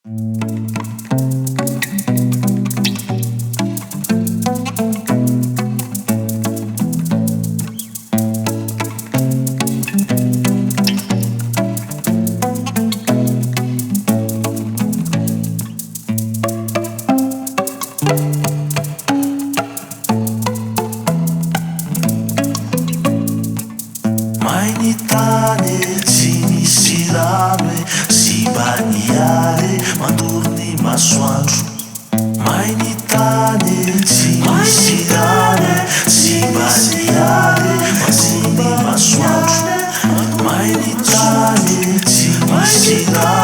Mainitany tsy misy rano e sy mba niary mandoro ny masoandro. Mainitany tsy misy rano e sy mba niary mandoro ny masoandro. Mainitany tsy misy rano